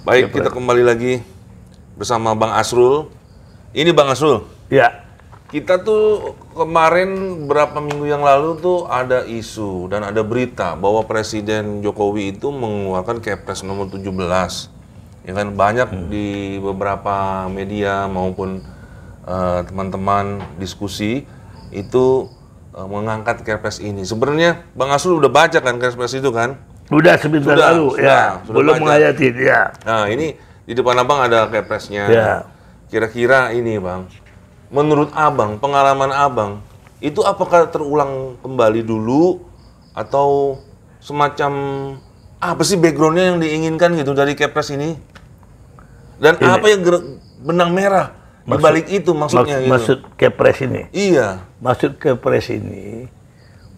Baik, kita kembali lagi bersama Bang Asrul. Ini Bang Asrul. Ya. Kita tuh kemarin berapa minggu yang lalu tuh ada isu dan ada berita bahwa Presiden Jokowi itu mengeluarkan Kepres nomor 17. Ya kan banyak di beberapa media maupun teman-teman diskusi itu mengangkat Kepres ini. Sebenarnya Bang Asrul udah baca kan Kepres itu kan? Sudah sebentar lalu, ya. Belum menghayati, ya. Nah, ini di depan Abang ada Kepresnya. Ya. Kira-kira ini, Bang. Menurut Abang, pengalaman Abang, itu apakah terulang kembali dulu atau semacam apa sih background-nya yang diinginkan gitu dari Kepres ini? Dan ini, apa yang benang merah di balik itu maksudnya gitu? Maksud Kepres ini? Iya. Maksud Kepres ini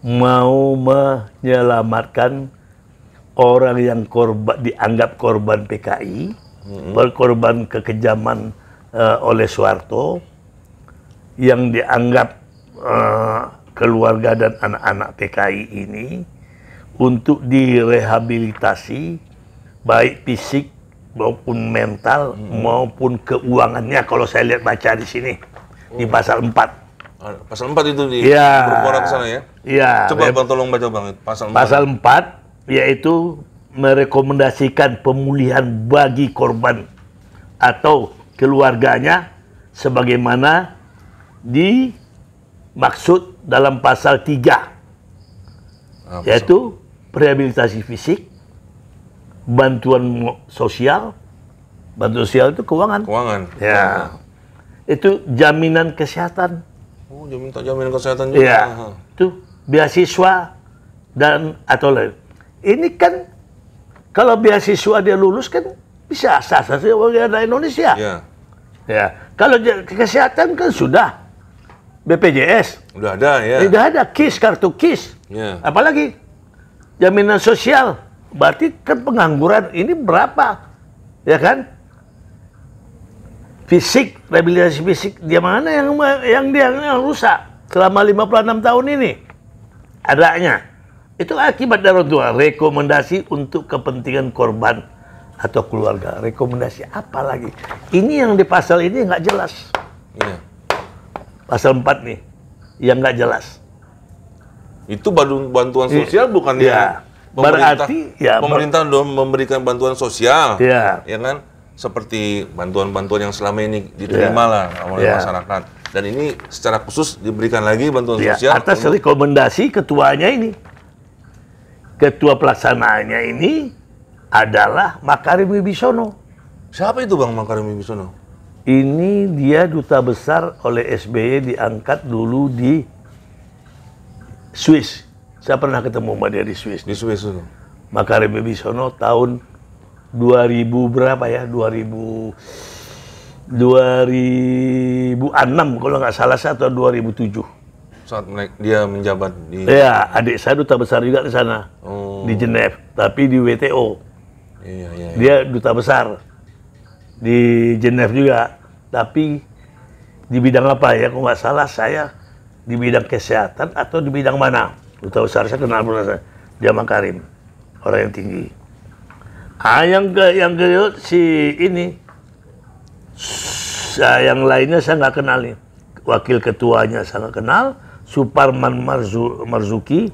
mau menyelamatkan orang yang dianggap korban PKI, berkorban kekejaman oleh Soeharto, yang dianggap keluarga dan anak-anak PKI ini untuk direhabilitasi baik fisik maupun mental maupun keuangannya, kalau saya lihat baca di sini di pasal 4. Pasal 4 itu bermuara ke sana ya? Iya. Coba Bang tolong baca Bang pasal 4. Pasal 4 yaitu merekomendasikan pemulihan bagi korban atau keluarganya sebagaimana dimaksud dalam pasal 3, yaitu rehabilitasi fisik, bantuan sosial itu keuangan. Ya. Itu jaminan kesehatan. Oh, jaminan kesehatan juga. Ya. Itu beasiswa dan atau lain. Ini kan kalau beasiswa dia lulus kan bisa sah-sah saja warga Indonesia. Ya. Ya. Kalau kesehatan kan sudah BPJS. Udah ada ya. Udah ada kartu KIS. Ya. Apalagi jaminan sosial. Berarti kan pengangguran ini berapa? Ya kan? Fisik, rehabilitasi fisik dia mana yang rusak selama 56 tahun ini? Adanya. Itu akibat dari dua rekomendasi untuk kepentingan korban atau keluarga. Rekomendasi apa lagi? Ini yang di pasal ini nggak jelas. Iya. Pasal 4 nih, yang nggak jelas. Itu bantuan sosial bukan ya. Berarti pemerintah memberikan bantuan sosial, ya kan? Seperti bantuan-bantuan yang selama ini diterima lah oleh masyarakat. Dan ini secara khusus diberikan lagi bantuan sosial atas rekomendasi ketuanya ini. Ketua pelaksanaannya ini adalah Makarim Wibisono. Siapa itu Bang Makarim Wibisono? Ini dia duta besar oleh SBY, diangkat dulu di Swiss. Saya pernah ketemu sama dia di Swiss. Di Swiss itu. Makarim Wibisono tahun 2000 berapa ya? 2006 kalau nggak salah, atau 2007. Saat dia menjabat di... Ya, adik saya duta besar juga di sana. Di Geneva, tapi di WTO. Iya. Dia duta besar di Geneva juga, tapi di bidang apa ya? Kalau nggak salah saya di bidang kesehatan atau di bidang mana? Duta besar saya kenal pernah saya. Dia Makarim, orang yang tinggi. Yang kedua si ini, yang lainnya saya nggak kenal nih. Wakil ketuanya saya nggak kenal. Suparman Marzuki,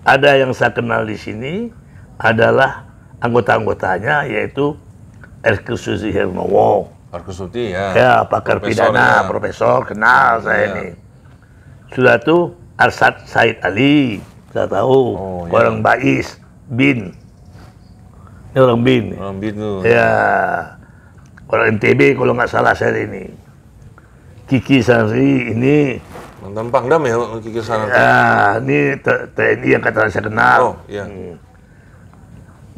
ada yang saya kenal di sini adalah anggota-anggotanya, yaitu Erkusuti Hernowo. Erkusuti ya. Ya, pakar pidana, profesor, kenal saya ini. Sudah tuh Arsad Said Ali, saya tahu. Orang Bais, Bin. Ini orang Bin. Orang Bin tuh. Ya. Orang NTB kalau nggak salah saya ini. Kiki Sari ini. Mantan Pangdam ya Kiki Sari. Ya, ini TNI yang kata saya kenal. Oh, iya.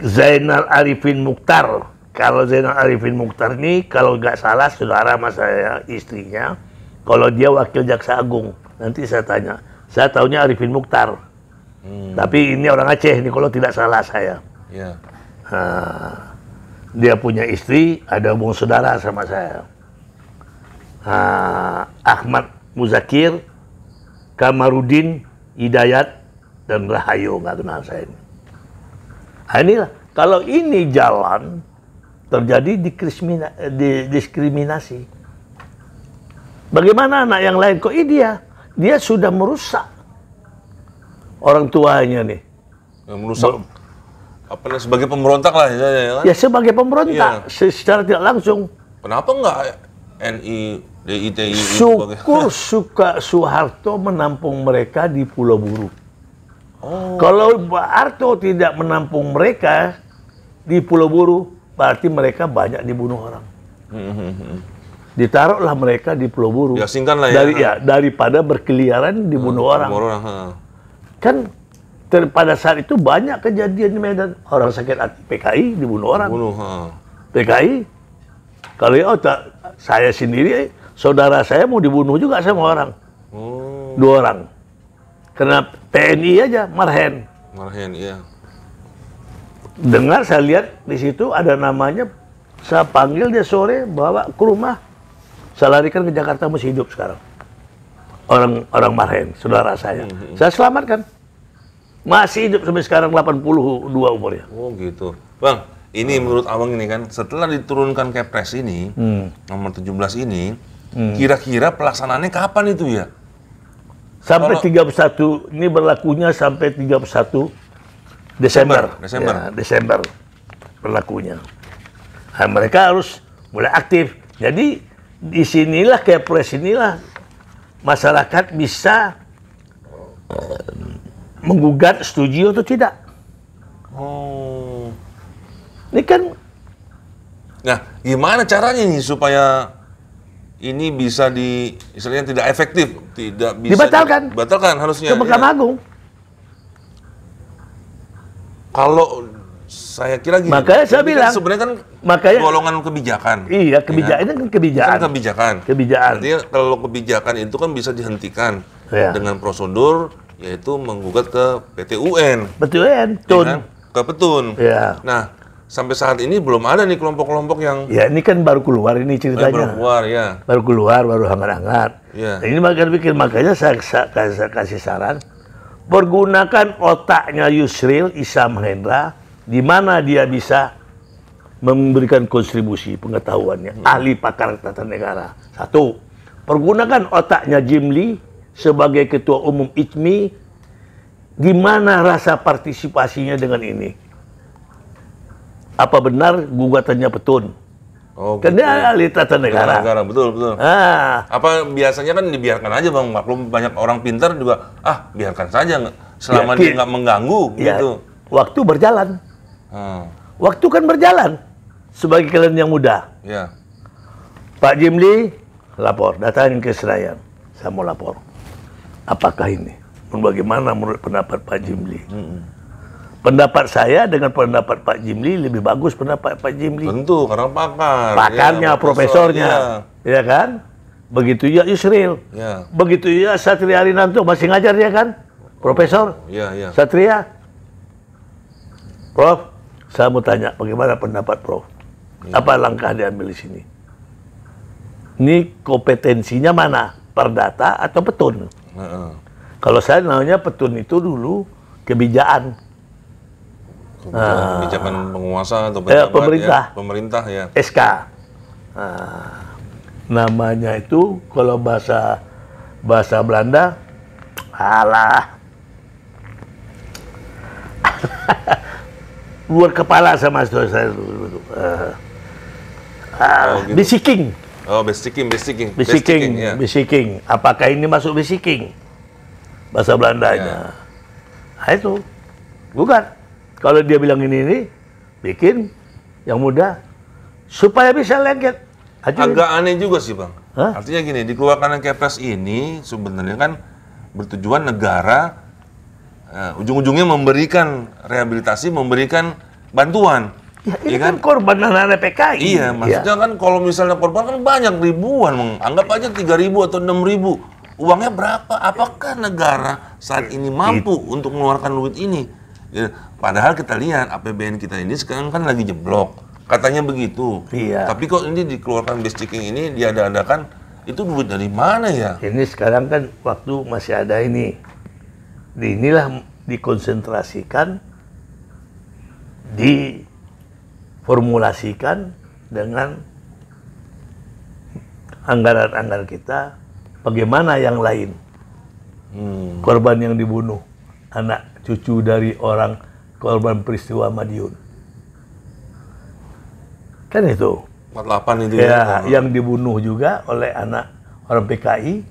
Zainal Arifin Mukhtar. Kalau Zainal Arifin Mukhtar ini, kalau nggak salah, saudara sama saya, istrinya, kalau dia wakil Jaksa Agung. Nanti saya tanya. Saya taunya Arifin Mukhtar. Tapi ini orang Aceh, ini kalau tidak salah saya. Iya. Nah, dia punya istri, ada hubungan saudara sama saya. Ahmad Muzakir, Kamarudin, Hidayat, dan Rahayu, nggak kenal saya ini. Nah, inilah, kalau ini jalan, terjadi diskriminasi. Bagaimana anak yang lain? Kok dia sudah merusak orang tuanya nih. Merusak apa sebagai pemberontak lah ya kan? Ya sebagai pemberontak secara tidak langsung. Kenapa enggak NI, DITI Syukur Soeharto menampung mereka di Pulau Buru. Kalau Pak Harto tidak menampung mereka di Pulau Buru, berarti mereka banyak dibunuh orang. Ditaruhlah mereka di Pulau Buru. Diasingkan lah ya. Daripada berkeliaran dibunuh orang. Kan pada saat itu banyak kejadian di Medan. Orang sakit hati PKI dibunuh orang. PKI. Kalau saya sendiri, saudara saya mau dibunuh juga sama orang. 2 orang. Karena TNI aja, Marhen. Marhen, iya. Dengar, saya lihat di situ ada namanya, saya panggil dia sore, bawa ke rumah. Saya larikan ke Jakarta, masih hidup sekarang. Orang Marhen, saudara saya. Saya selamatkan. Masih hidup sampai sekarang, 82 umurnya. Oh gitu. Bang, ini menurut Abang ini kan, setelah diturunkan Kepres ini, nomor 17 ini, kira-kira pelaksanaannya kapan itu ya? Sampai 31, ini berlakunya sampai 31 Desember. Ya, Desember berlakunya. Nah, mereka harus mulai aktif. Jadi, disinilah Kepres inilah masyarakat bisa menggugat, setuju atau tidak. Ini kan. Nah, gimana caranya nih supaya ini bisa istilahnya tidak efektif, tidak bisa dibatalkan harusnya. Ke Mahkamah Agung. Kalau saya kira gini. Makanya saya bilang. Sebenarnya kan golongan kebijakan. Iya, kebijakan ini kan kebijakan. Kebijakan. Artinya kalau kebijakan itu kan bisa dihentikan dengan prosedur, yaitu menggugat ke PT UN. PTUN, kan? Ke Petun. Ya. Nah, sampai saat ini belum ada nih kelompok-kelompok yang... Ya, ini kan baru keluar ini ceritanya. Baru keluar, ya. Baru keluar, baru hangat-hangat. Ya. Nah, ini makanya saya kasih saran, pergunakan otaknya Yusril Issa Mahendra, di mana dia bisa memberikan kontribusi pengetahuannya, ahli pakar tata negara. 1, pergunakan otaknya Jim Lee sebagai Ketua Umum ICMI, di mana rasa partisipasinya dengan ini. Apa benar gugatannya Petun? Kan dia ahli tata negara. Betul. Apa biasanya kan dibiarkan aja Bang, maklum banyak orang pintar juga, biarkan saja selama dia nggak mengganggu gitu. Waktu berjalan. Waktu kan berjalan. Sebagai kalian yang muda. Ya. Pak Jimli lapor, datangin ke Senayan. Saya mau lapor. Apakah ini? Bagaimana menurut pendapat Pak Jimli? Pendapat saya dengan pendapat Pak Jimli lebih bagus pendapat Pak Jimli. Tentu, karena pakar. Pakarnya, profesornya. Ya kan? Begitu ya Yusril. Ya. Begitu ya Satria Arinanto, masih ngajar dia kan? Profesor. Iya. Satria. Prof, saya mau tanya bagaimana pendapat Prof? Apa langkah diambil di sini? Ini kompetensinya mana? Perdata atau Petun? Kalau saya namanya Petun itu dulu kebijakan. Kebijakan penguasa atau pejabat pemerintah ya. SK. Namanya itu kalau bahasa Belanda, luar kepala sama saya dulu. Bisiking. Bisiking. Apakah ini masuk bisiking? Bahasa Belandanya. Nah, itu gugat. Kalau dia bilang ini, bikin yang mudah supaya bisa lengket. Agak aneh juga sih Bang. Artinya gini, dikeluarkan Kepres ini sebenarnya kan bertujuan negara ujung-ujungnya memberikan rehabilitasi, memberikan bantuan. Ya, ini kan korban anak-anak PKI. Iya, maksudnya kan kalau misalnya korban kan banyak ribuan, anggap aja 3.000 atau 6.000. Uangnya berapa? Apakah negara saat ini mampu untuk mengeluarkan duit ini? Ya, padahal kita lihat APBN kita ini sekarang kan lagi jeblok. Katanya begitu. Iya. Tapi kok ini dikeluarkan basiking ini diada-adakan, itu duit dari mana ya? Ini sekarang kan waktu masih ada ini. Inilah dikonsentrasikan, diformulasikan dengan anggaran-anggaran kita, bagaimana yang lain? Korban yang dibunuh, anak cucu dari orang korban peristiwa Madiun. Kan itu. 48 itu ya. Yang dibunuh juga oleh anak orang PKI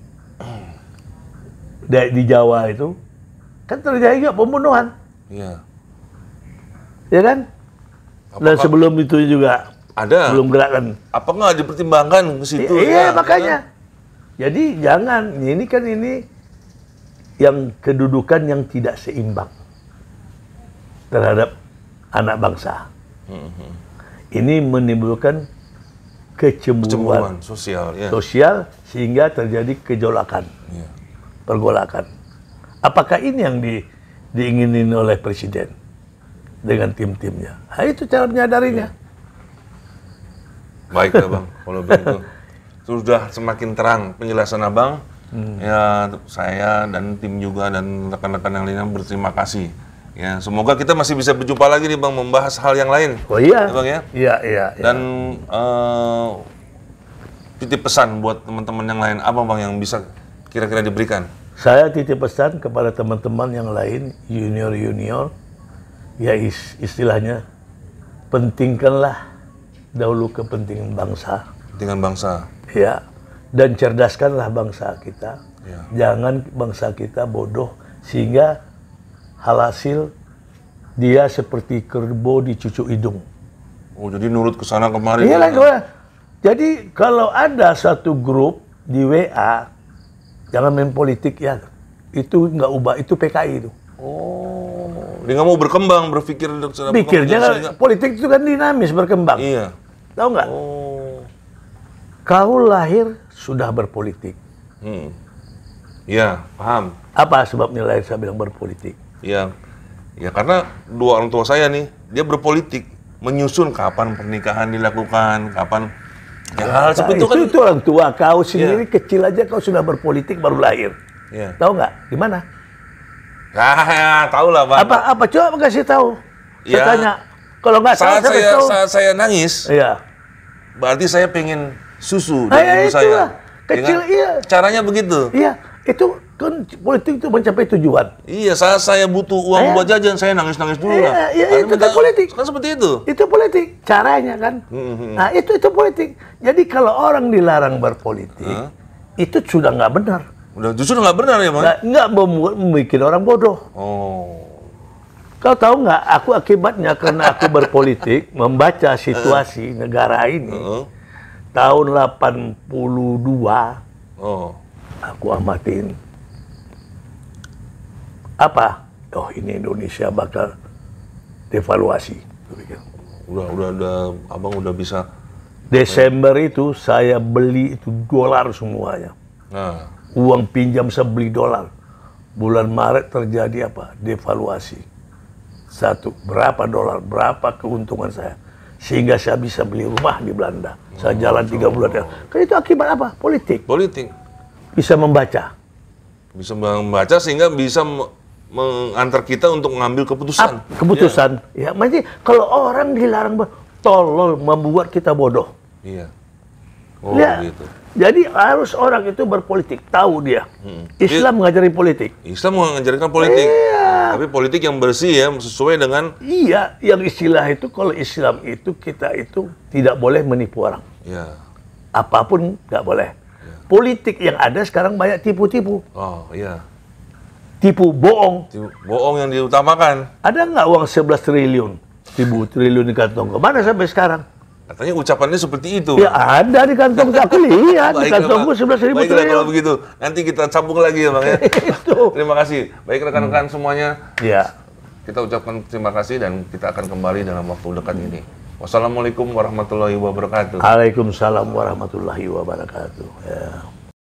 di Jawa itu. Kan terjadi juga pembunuhan. Iya. Ya kan? Dan sebelum itu juga ada. Belum gerakan. Apa nggak dipertimbangkan ke situ? Iya, makanya. Jadi jangan, ini kan ini yang kedudukan yang tidak seimbang terhadap anak bangsa. Ini menimbulkan kecemburuan sosial, ya. Sosial sehingga terjadi kejolakan, pergolakan. Apakah ini yang diinginin oleh Presiden dengan tim-timnya? Nah, itu cara menyadarinya. Baiklah Bang, kalau begitu sudah semakin terang penjelasan Abang. Ya, saya dan tim juga dan rekan-rekan yang lainnya berterima kasih. Ya, semoga kita masih bisa berjumpa lagi nih Bang, membahas hal yang lain. Oh iya. Ya, Bang ya? Iya. Dan titip pesan buat teman-teman yang lain, apa Bang yang bisa kira-kira diberikan? Saya titip pesan kepada teman-teman yang lain, junior-junior, ya istilahnya, pentingkanlah dahulu kepentingan bangsa. Kepentingan bangsa. Ya, dan cerdaskanlah bangsa kita. Ya. Jangan bangsa kita bodoh sehingga hasil dia seperti kerbau di cucuk hidung. Oh, jadi nurut ke sana kemari. Iya lah. Jadi kalau ada satu grup di WA, jangan main politik ya. Itu nggak ubah, itu PKI itu. Oh, dia nggak mau berkembang, berpikir. Pikirnya politik itu kan dinamis, berkembang. Iya. Tahu nggak? Oh. Kau lahir sudah berpolitik. Iya, paham. Apa sebabnya lahir saya bilang berpolitik? Iya, ya karena dua orang tua saya nih, dia berpolitik, menyusun kapan pernikahan dilakukan, kapan hal seperti itu kan. Itu orang tua kau sendiri kecil aja kau sudah berpolitik baru lahir. Iya. Tahu nggak? Di mana? Ya, tahu lah Bang. Apa coba kasih tahu? Saya Ya. tanya. Kalau nggak tahu saya kasih tahu. Saat saya nangis, Iya. berarti saya pengen susu dari ibu saya. Kecil, iya. Caranya begitu. Iya, itu kan politik itu mencapai tujuan. Iya, saat saya butuh uang buat jajan, saya nangis-nangis dulu lah. Iya, itu kan politik. Kan seperti itu. Itu politik, caranya kan. Nah, itu politik. Jadi kalau orang dilarang berpolitik, itu sudah nggak benar. Udah justru nggak benar ya, Bang? Nggak membuat orang bodoh. Oh. Kau tahu nggak, aku akibatnya karena aku berpolitik, membaca situasi negara ini, tahun 82, aku amatin. Apa? Oh, ini Indonesia bakal devaluasi. Udah, Abang udah bisa. Desember itu saya beli itu dolar semuanya. Nah. Uang pinjam saya beli dolar. Bulan Maret terjadi apa? Devaluasi. Berapa dolar, berapa keuntungan saya. Sehingga saya bisa beli rumah di Belanda. Saya jalan 3 bulan. Kan itu akibat apa? Politik. Politik. Bisa membaca. Bisa membaca sehingga bisa mengantar kita untuk mengambil keputusan. Keputusan. Ya, maksudnya kalau orang dilarang tolol membuat kita bodoh. Iya. Oh, ya, gitu. Jadi harus orang itu berpolitik, tahu dia. Islam mengajari politik. Islam mengajarkan politik. Iya. Tapi politik yang bersih ya, sesuai dengan. Iya, yang istilah itu kalau Islam itu kita itu tidak boleh menipu orang. Iya. Apapun nggak boleh. Ya. Politik yang ada sekarang banyak tipu-tipu. Oh iya. Tipu bohong. Bohong yang diutamakan. Ada nggak uang 11 triliun? 1.000 triliun di kantong. Kemana sampai sekarang? Katanya ucapannya seperti itu. Ya ada di kantong. Aku lihat di kantongku 11.000 triliun. Kalau begitu, nanti kita sambung lagi ya Bang ya. Terima kasih. Baik rekan-rekan semuanya. Ya. Kita ucapkan terima kasih dan kita akan kembali dalam waktu dekat ini. Wassalamualaikum warahmatullahi wabarakatuh. Waalaikumsalam warahmatullahi wabarakatuh. Ya.